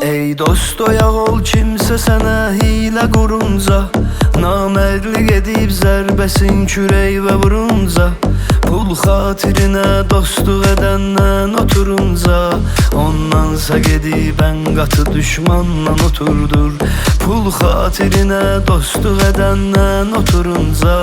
Ey dost oyaq ol kimsə sənə hilə qurunca, namərdlik edib zərbəsin kürək və vurunca, pul xatirinə dostluq edəndən oturunca, ondansa gedib ən qatı düşmandan oturdur. Pul xatirinə dostluq edəndən oturunca,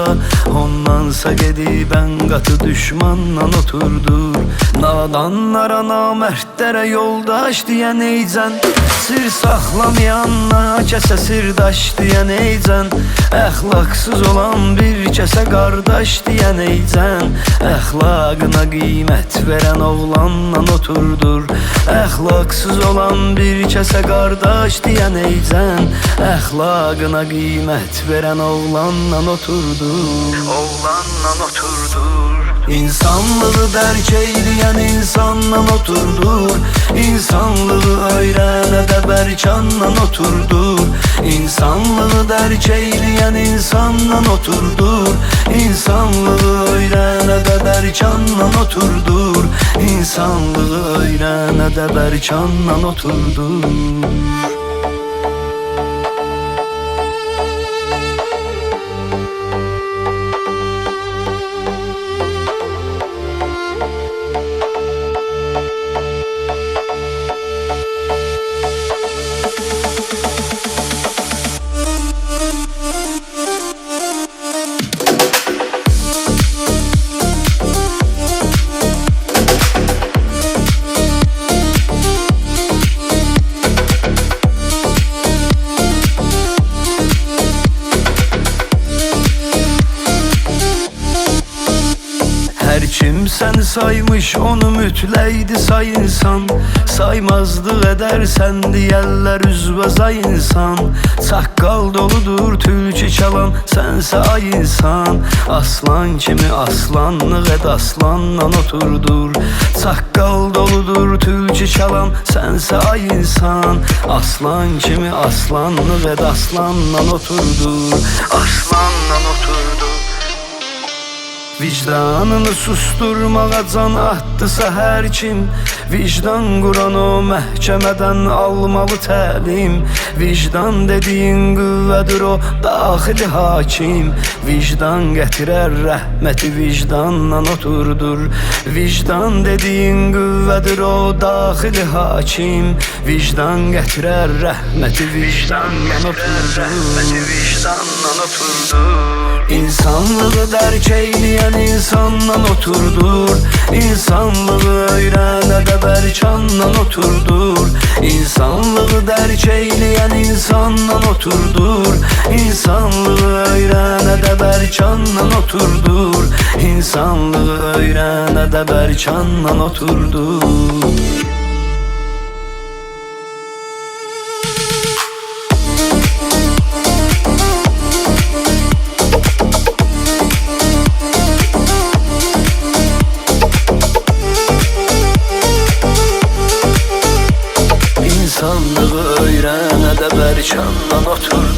ondansa gedib ən qatı düşmandan oturdur. Nadanlara, namərdlərə yoldaş deyən eycən, sir saxlamayanla kəsə sirdaş deyən eycən, əxlaqsız olan bir kəsə qardaş deyən eycən, əxlaqına qiymət verən oğlanla oturdur. Əxlaqsız olan bir kəsə qardaş deyən eycən, əxlaqına qiymət verən oğlanla oturdur. Oğlanla oturdur. İnsanlığı dərk eyləyən insanla oturdur. İnsanlığı öyrənə də bərkanla oturdur. İnsanlığı dərk eyləyən insanla oturdur. İnsanlığı öyrənə də bərkanla oturdur. İnsanlığı öyrənə də bərkanla oturdur. Hər kim səni saymış onu mütləqdi say insan, saymazlıq edərsən deyərlər üzvəzay insan. Saqqal doludur tülkü çalan sənsə ay insan, aslan kimi aslanlıq et aslanla oturdur. Saqqal doludur tülkü çalan sənsə ay insan, aslan kimi aslanlıq et aslanla oturdur. Aslanla oturdur. Vicdanını susturmağa can atdısa hər kim, vicdan quran o məhkəmədən almalı təlim. Vicdan dediyin qüvvədir o daxili hakim, vicdan gətirər rəhməti vicdanla oturdur. Vicdan dediyin qüvvədir o daxili hakim, vicdan gətirər rəhməti vicdanla oturdur. İnsanlığı dərk eyləyən insanla oturdur. İnsanlığı öyrənə də bərkanla oturdur. İnsanlığı dərk eyləyən insanla oturdur. İnsanlığı öyrənə də bərkanla oturdur. İnsanlığı öyrənə də bərkanla oturdur. İnsanlığı öyrənə də bərkanla oturdur.